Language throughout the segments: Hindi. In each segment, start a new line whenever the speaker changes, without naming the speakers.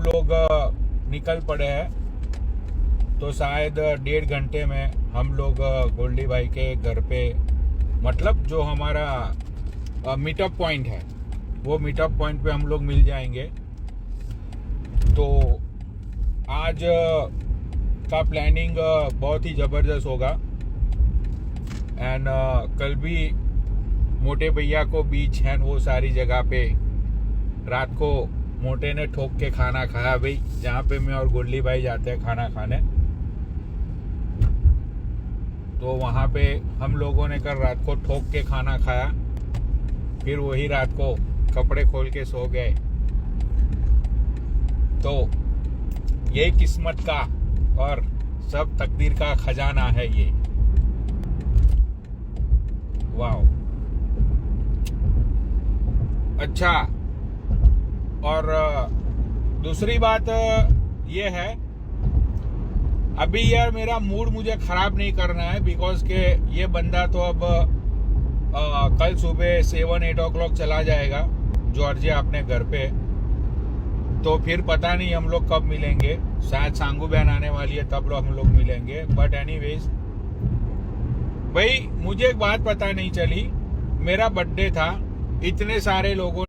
लोग निकल पड़े हैं, तो शायद 1.5 घंटे में हम लोग गोल्डी भाई के घर पे, मतलब जो हमारा मीटअप पॉइंट है, वो मीटअप पॉइंट पे हम लोग मिल जाएंगे। तो आज का प्लानिंग बहुत ही ज़बरदस्त होगा। एंड कल भी मोटे भैया को बीच है वो सारी जगह पे रात को मोटे ने ठोक के खाना खाया भाई, जहाँ पे मैं और गोल्डी भाई जाते हैं खाना खाने। तो वहाँ पे हम लोगों ने कल रात को ठोक के खाना खाया, फिर वही रात को कपड़े खोल के सो गए। तो यही किस्मत का और सब तकदीर का खजाना है ये। वाह, अच्छा। और दूसरी बात ये है, अभी यार मेरा मूड मुझे खराब नहीं करना है, बिकॉज के ये बंदा तो अब कल सुबह 7-8 o'clock चला जाएगा जॉर्जिया अपने घर पे। तो फिर पता नहीं हम लोग कब मिलेंगे, शायद सांगू बहन आने वाली है तब हम लोग मिलेंगे। बट एनीवेज भाई, मुझे एक बात पता नहीं चली, मेरा बर्थडे था, इतने सारे लोगों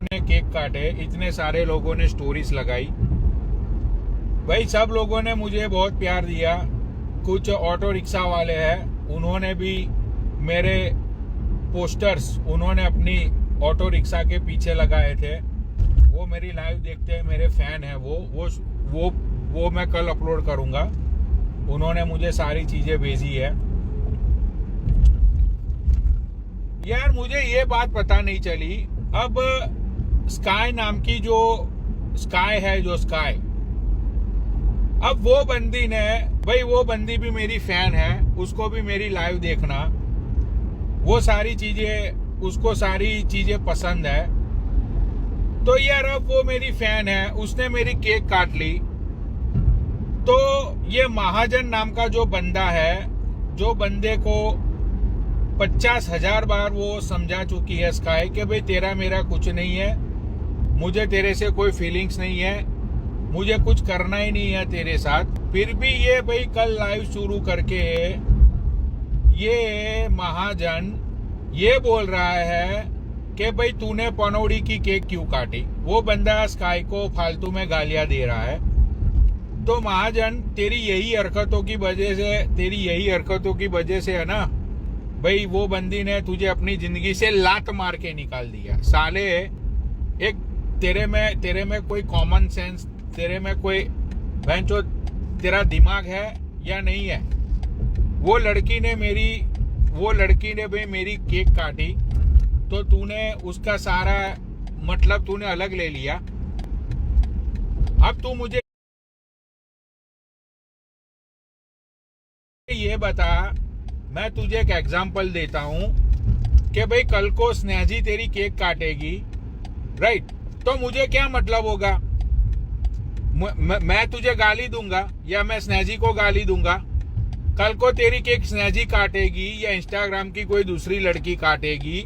ने केक काटे, इतने सारे लोगों ने स्टोरीज लगाई भाई, सब लोगों ने मुझे बहुत प्यार दिया। कुछ ऑटो रिक्शा वाले हैं, उन्होंने भी मेरे पोस्टर्स उन्होंने अपनी ऑटो रिक्शा के पीछे लगाए थे। वो मेरी लाइव देखते हैं, मेरे फैन हैं वो मैं कल अपलोड करूंगा। उन्होंने मुझे सारी चीजें भेजी है। यार मुझे ये बात पता नहीं चली, अब स्काई नाम की जो स्काई है, अब वो बंदी ने भाई, वो बंदी भी मेरी फैन है, उसको भी मेरी लाइव देखना, वो सारी चीजें, उसको सारी चीजें पसंद है। तो यार अब वो मेरी फैन है, उसने मेरी केक काट ली। तो ये महाजन नाम का जो बंदा है, जो बंदे को 50,000 बार वो समझा चुकी है स्काई कि भाई तेरा मेरा कुछ नहीं है, मुझे तेरे से कोई फीलिंग्स नहीं है, मुझे कुछ करना ही नहीं है तेरे साथ। फिर भी ये भाई कल लाइव शुरू करके ये महाजन ये बोल रहा है कि भाई तूने पनौड़ी की केक क्यों काटी। वो बंदा स्काई को फालतू में गालियां दे रहा है। तो महाजन, तेरी यही हरकतों की वजह से है ना भाई, वो बंदी ने तुझे अपनी जिंदगी से लात मार के निकाल दिया। साले, एक तेरे में कोई कॉमन सेंस, तेरे में कोई भैंचो तेरा दिमाग है या नहीं है। वो लड़की ने भाई मेरी केक काटी, तो तूने उसका सारा मतलब तूने अलग ले लिया। अब तू मुझे ये बता, मैं तुझे एक एग्जांपल देता हूं कि भाई कल को स्नेहजी तेरी केक काटेगी, राइट? तो मुझे क्या मतलब होगा? मैं तुझे गाली दूंगा या मैं स्नेहजी को गाली दूंगा? कल को तेरी केक स्नेहजी काटेगी या इंस्टाग्राम की कोई दूसरी लड़की काटेगी,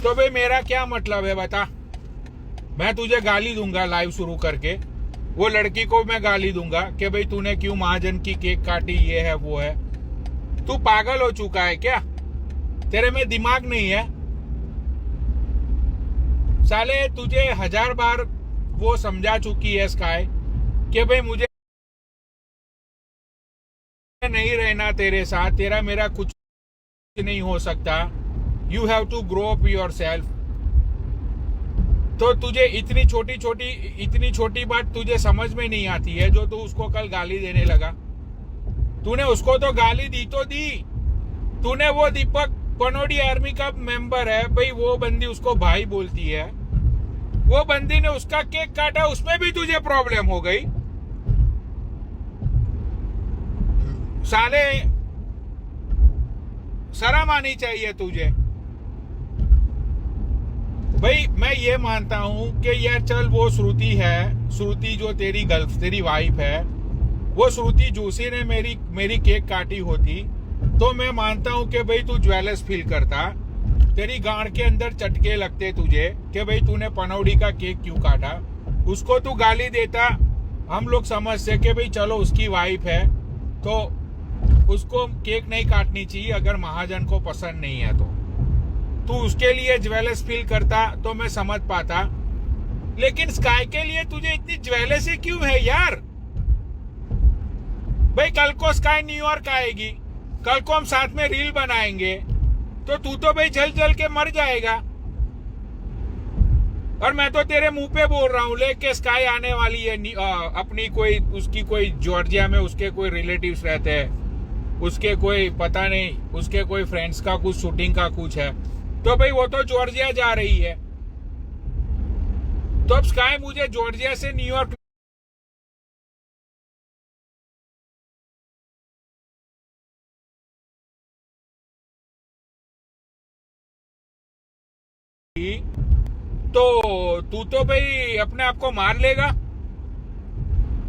तो भाई मेरा क्या मतलब है बता? मैं तुझे गाली दूंगा लाइव शुरू करके, वो लड़की को मैं गाली दूंगा कि भाई तूने क्यों महाजन की केक काटी, ये है वो है। तू पागल हो चुका है क्या? तेरे में दिमाग नहीं है? साले, तुझे 1000 बार वो समझा चुकी है स्काई कि भाई मुझे नहीं रहना तेरे साथ, तेरा मेरा कुछ नहीं हो सकता, you have to grow up yourself. तो तुझे इतनी छोटी बात तुझे समझ में नहीं आती है, जो तू उसको कल गाली देने लगा। तूने उसको तो गाली दी तो दी, तूने वो दीपक पनौड़ी आर्मी का मेंबर है भाई, वो बंदी उसको भाई बोलती है, वो बंदी ने उसका केक काटा, उसमें भी तुझे प्रॉब्लम हो गई। साले, शर्म आनी चाहिए तुझे। भाई मैं ये मानता हूं कि यार चल, वो श्रुति है, श्रुति जो तेरी वाइफ है, वो श्रुति जोशी ने मेरी केक काटी होती तो मैं मानता हूं कि भाई तू ज्वेलस फील करता। तेरी गांड के अंदर चटके लगते तुझे कि भाई तूने पनौड़ी का केक क्यों काटा, उसको तू गाली देता, हम लोग समझते कि भाई चलो उसकी वाइफ है तो उसको केक नहीं काटनी चाहिए अगर महाजन को पसंद नहीं है तो तू उसके लिए ज्वेलस फील करता तो मैं समझ पाता। लेकिन स्काई के लिए तुझे इतनी ज्वेलसी क्यों है यार? भाई कल को स्काई न्यूयॉर्क आएगी, कल को हम साथ में रील बनाएंगे तो तू तो भाई जल जल के मर जाएगा। और मैं तो तेरे मुंह पे बोल रहा हूं लेके स्काई आने वाली है, अपनी कोई उसकी कोई जॉर्जिया में उसके कोई रिलेटिव्स रहते हैं, उसके कोई पता नहीं उसके कोई फ्रेंड्स का कुछ शूटिंग का कुछ है, तो भाई वो तो जॉर्जिया जा रही है। तो अब स्काई मुझे जॉर्जिया से न्यूयॉर्क तो तू तो भाई अपने आप को मार लेगा।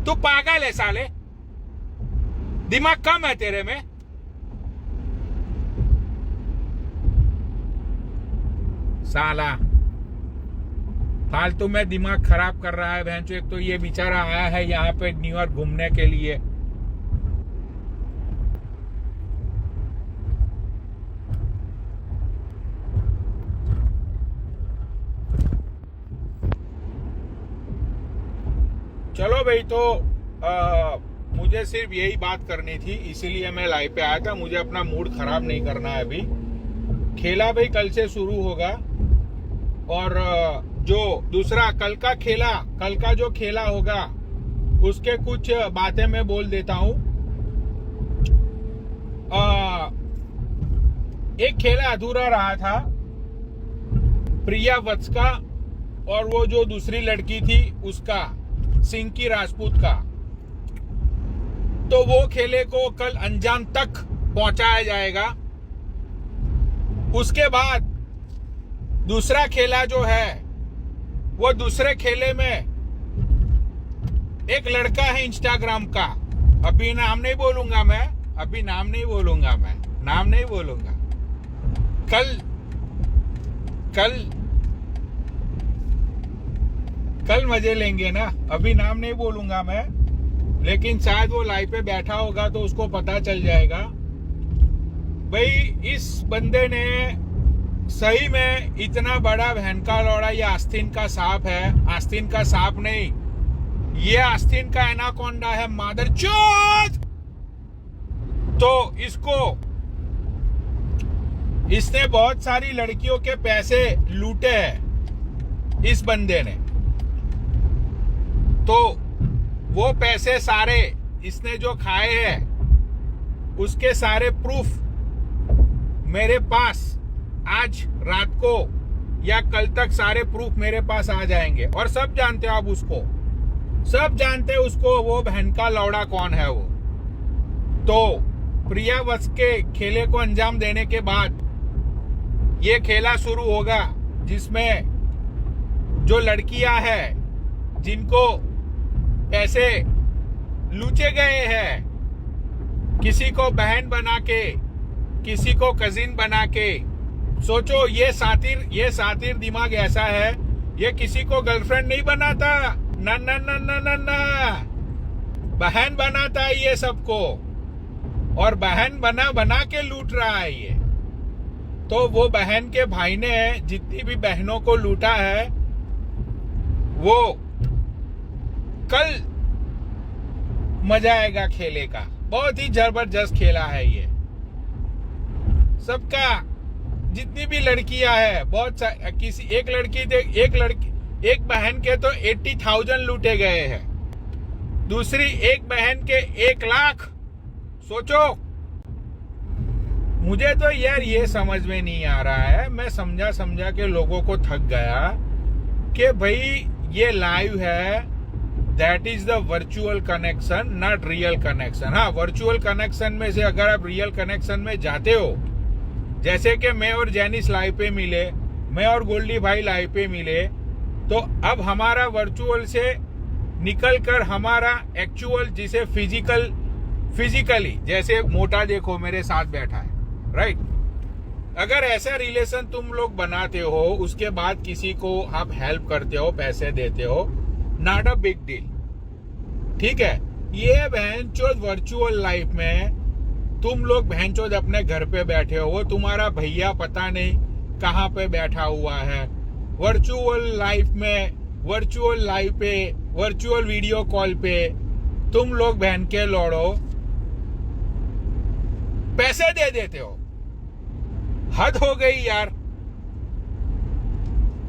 तू पागल है साले, दिमाग कम है तेरे में। साला फालतू में दिमाग खराब कर रहा है बहनचोद। एक तो ये बेचारा आया है यहाँ पे न्यूयॉर्क घूमने के लिए, चलो भाई। तो मुझे सिर्फ यही बात करनी थी, इसीलिए मैं लाइव पे आया था। मुझे अपना मूड खराब नहीं करना है अभी। खेला भाई कल से शुरू होगा, और जो दूसरा कल का जो खेला होगा उसके कुछ बातें मैं बोल देता हूं। एक खेला अधूरा रहा था प्रिया वत्स का, और वो जो दूसरी लड़की थी उसका, सिंकी राजपूत का। तो वो खेले को कल अंजाम तक पहुंचाया जाएगा। उसके बाद दूसरा खेला जो है, वो दूसरे खेले में एक लड़का है इंस्टाग्राम का, अभी नाम नहीं बोलूंगा मैं, नाम नहीं बोलूंगा। कल मजे लेंगे ना, अभी नाम नहीं बोलूंगा मैं, लेकिन शायद वो लाइव पे बैठा होगा तो उसको पता चल जाएगा। भाई इस बंदे ने सही में इतना बड़ा बहन का लौड़ा, ये आस्तीन का सांप है। आस्तीन का सांप नहीं, ये आस्तीन का एनाकोंडा है मादरचोद। तो इसने बहुत सारी लड़कियों के पैसे लूटे हैं इस बंदे ने। तो वो पैसे सारे इसने जो खाए हैं उसके सारे प्रूफ मेरे पास आज रात को या कल तक सारे प्रूफ मेरे पास आ जाएंगे। और सब जानते हो आप उसको, सब जानते हैं उसको, वो बहन का लौड़ा कौन है वो। तो प्रिया वत्स के खेले को अंजाम देने के बाद ये खेला शुरू होगा, जिसमें जो लड़कियां हैं जिनको पैसे लूटे गए हैं, किसी को बहन बना के, किसी को कजिन बना के। सोचो ये सातिर दिमाग ऐसा है, ये किसी को गर्लफ्रेंड नहीं बनाता, ना ना ना ना ना ना, बहन बनाता है ये सबको, और बहन बना के लूट रहा है ये। तो वो बहन के भाई ने जितनी भी बहनों को लूटा है, वो कल मजा आएगा खेले का। बहुत ही जबरदस्त खेला है ये। सबका जितनी भी लड़कियां है, बहुत किसी एक बहन के तो 80,000 लूटे गए हैं, दूसरी एक बहन के 1 लाख। सोचो, मुझे तो यार ये समझ में नहीं आ रहा है। मैं समझा के लोगों को थक गया कि भाई ये लाइव है, that is the virtual connection, not real connection. हाँ, वर्चुअल कनेक्शन में से अगर आप रियल कनेक्शन में जाते हो, जैसे कि मैं और जेनिस लाइव पे मिले, मैं और गोल्डी भाई लाइव पे मिले, तो अब हमारा वर्चुअल से निकल कर हमारा एक्चुअल, जिसे फिजिकली, जैसे मोटा देखो मेरे साथ बैठा है, राइट, अगर ऐसा रिलेशन तुम लोग बनाते हो, उसके बाद किसी को आप हेल्प करते हो, पैसे देते हो, नॉट अ बिग डील, ठीक है। ये बहनचोद वर्चुअल लाइफ में तुम लोग बहनचोद अपने घर पे बैठे हो, वो तुम्हारा भैया पता नहीं कहाँ पे बैठा हुआ है। वर्चुअल लाइफ में, वर्चुअल लाइफ पे, वर्चुअल वीडियो कॉल पे तुम लोग बहन के लौड़ो पैसे दे देते हो। हद हो गई यार।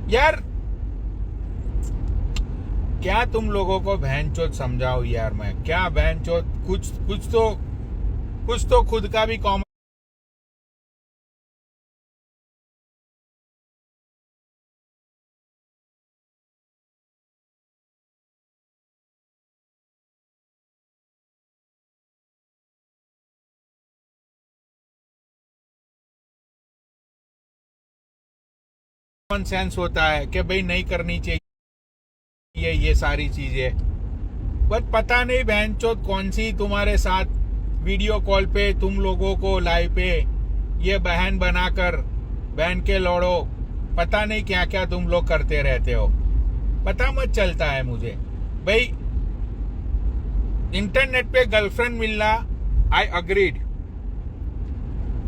यार क्या तुम लोगों को बहनचोद समझाओ यार, मैं क्या बहनचोद, कुछ तो खुद का भी कॉमन सेंस होता है कि भाई नहीं करनी चाहिए ये सारी चीजें। बट पता नहीं बहनचोद कौन सी तुम्हारे साथ वीडियो कॉल पे तुम लोगों को लाइव पे ये बहन बनाकर बहन के लौड़ो, पता नहीं क्या क्या तुम लोग करते रहते हो, पता मत चलता है मुझे। भाई इंटरनेट पे गर्लफ्रेंड मिलना, आई अग्रीड।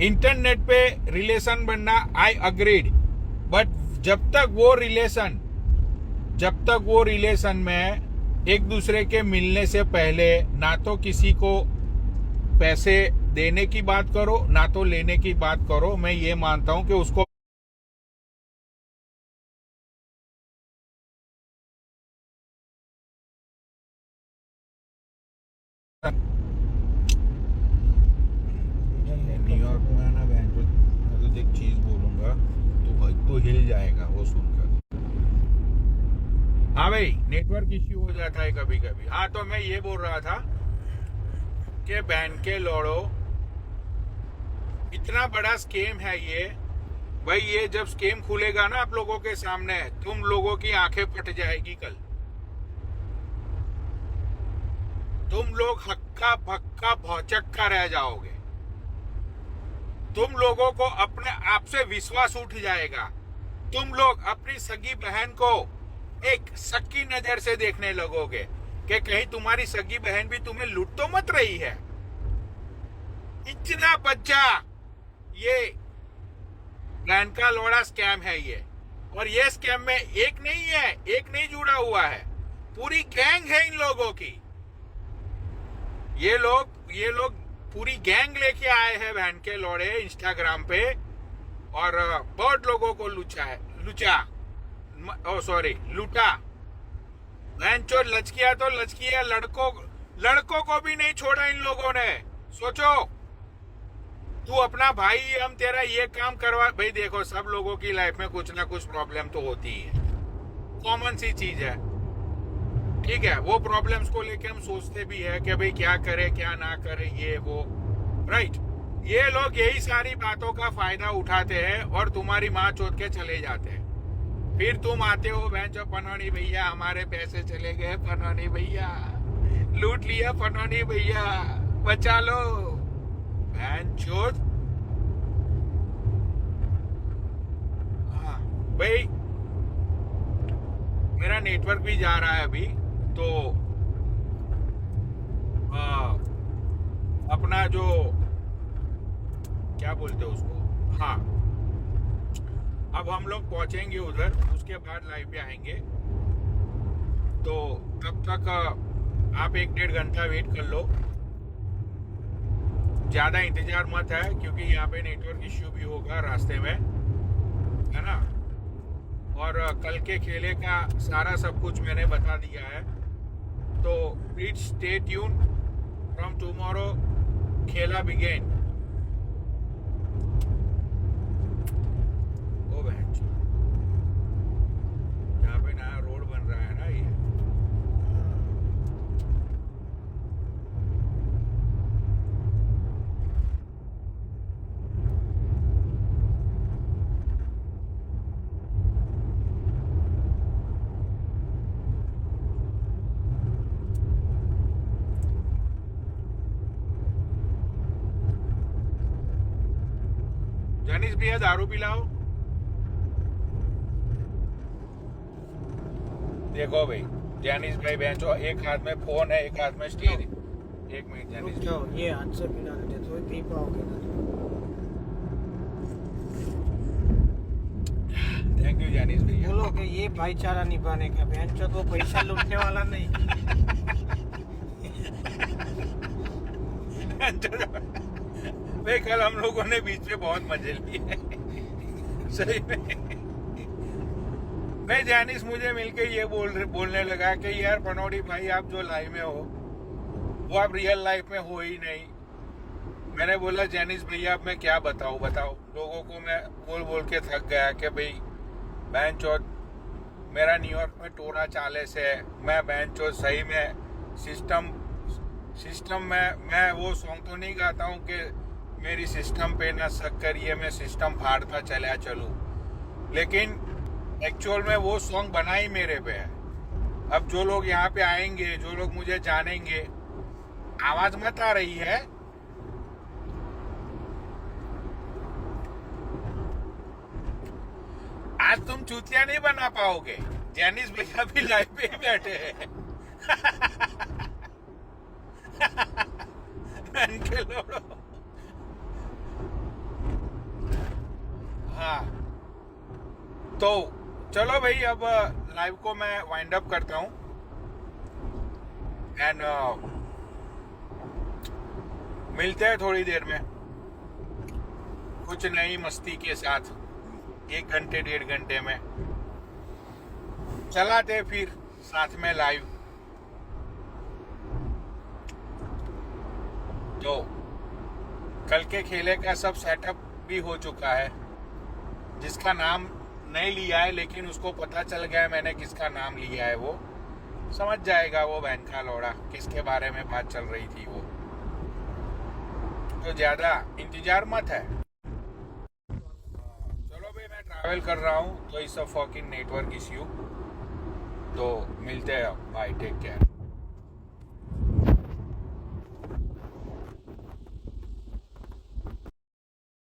इंटरनेट पे रिलेशन बनना, आई अग्रीड। बट जब तक वो रिलेशन में एक दूसरे के मिलने से पहले ना तो किसी को पैसे देने की बात करो, ना तो लेने की बात करो, मैं ये मानता हूं कि उसको न्यूयॉर्क में ना बहन एक चीज बोलूंगा तो हिल जाएगा वो सुनकर। हाँ भाई, नेटवर्क इश्यू हो जाता है कभी कभी। हाँ, तो मैं ये बोल रहा था कि बहन के लौड़ो, इतना बड़ा स्केम है ये। भाई ये जब स्केम खुलेगा ना आप लोगों के सामने, तुम लोगों की आंखें फट जाएगी कल। तुम लोग हक्का भक्का भौचक्का रह जाओगे। तुम लोगों को अपने आप से विश्वास उठ जाएगा। तुम लोग अपनी सगी बहन को एक सकी नजर से देखने लगोगे कि कहीं तुम्हारी सगी बहन भी तुम्हें लूट तो मत रही है। इतना बच्चा ये बहन का लोड़ा स्कैम है ये। और ये स्कैम में एक नहीं जुड़ा हुआ है, पूरी गैंग है इन लोगों की। ये लोग पूरी गैंग लेके आए हैं बहन के लोड़े इंस्टाग्राम पे, और बहुत लोगों को लूटा। बहनचोद लचकिया तो लचकिया, लड़कों को भी नहीं छोड़ा इन लोगों ने। सोचो, तू अपना भाई, हम तेरा ये काम करवा। भाई देखो, सब लोगों की लाइफ में कुछ ना कुछ प्रॉब्लम तो होती है, कॉमन सी चीज है, ठीक है। वो प्रॉब्लम्स को लेके हम सोचते भी है कि भाई क्या करे क्या ना करे, ये वो, राइट। ये लोग यही सारी बातों का फायदा उठाते हैं और तुम्हारी माँ चोद के चले जाते हैं। फिर तुम आते हो, बहन जो पनौनी भैया हमारे पैसे चले गए, पनौनी भैया लूट लिया, पनौनी भैया बचा लो। बहन चोद, हाँ भाई, मेरा नेटवर्क भी जा रहा है अभी, तो अपना जो क्या बोलते हैं उसको, हाँ, अब हम लोग पहुंचेंगे उधर, उसके बाद लाइव पे आएंगे। तो तब तक आप 1-1.5 घंटा वेट कर लो, ज्यादा इंतजार मत है, क्योंकि यहाँ पे नेटवर्क इश्यू भी होगा रास्ते में, है ना। और कल के खेले का सारा सब कुछ मैंने बता दिया है, तो please stay tune. From tomorrow खेला बिगेन। ओ बहन, यहाँ पे नया रोड बन रहा है ना ये। जैनिस भैया दारू पिलाओ। देखो भाई जैनिस भाई बेंचो, एक हाथ में फोन है, एक हाथ में स्टीयरिंग। एक मिनट
रुक
जैनिस,
जाओ, ये हाथ से पिला देते तो पी पाओगे ना।
थैंक यू जैनिस भैया।
बोलो कि ये भाईचारा निभाने का, बहन चो वो पैसा लूटने वाला नहीं।
भाई कल हम लोगों ने बीच में बहुत मजे लिए सही में। नहीं जैनिस मुझे मिलके ये बोलने लगा कि यार पनौड़ी भाई आप जो लाइव में हो वो आप रियल लाइफ में हो ही नहीं। मैंने बोला जैनिस भैया अब मैं क्या बताऊं, बताओ लोगों को। मैं बोल बोल के थक गया कि भाई बहन चौथ मेरा न्यूयॉर्क में टोरा 40 है। मैं बहन चौथ सही में सिस्टम में मैं वो सॉन्ग तो नहीं गाता हूँ कि मेरी सिस्टम पे ना शक करिए, मैं सिस्टम फाड़ता चला चलूँ, लेकिन एक्चुअल में वो सॉन्ग बना ही मेरे पे है। अब जो लोग यहाँ पे आएंगे, जो लोग मुझे जानेंगे, आवाज मत आ रही है। आज तुम चूतिया नहीं बना पाओगे। जैनिस भैया भी लाइव पे ही बैठे हैं। हाँ तो चलो भाई अब लाइव को मैं वाइंड अप करता हूँ एंड मिलते हैं थोड़ी देर में कुछ नई मस्ती के साथ। 1 घंटे 1.5 घंटे में चलाते फिर साथ में लाइव। तो कल के खेले का सब सेटअप भी हो चुका है, जिसका नाम नहीं लिया है लेकिन उसको पता चल गया है मैंने किसका नाम लिया है। वो समझ जाएगा, वो बहन का लौड़ा किसके बारे में बात चल रही थी। वो तो ज्यादा इंतजार मत है। चलो भाई मैं ट्रैवल कर रहा हूँ तो इस फकिंग नेटवर्क इश्यू। तो मिलते हैं, बाय, टेक केयर।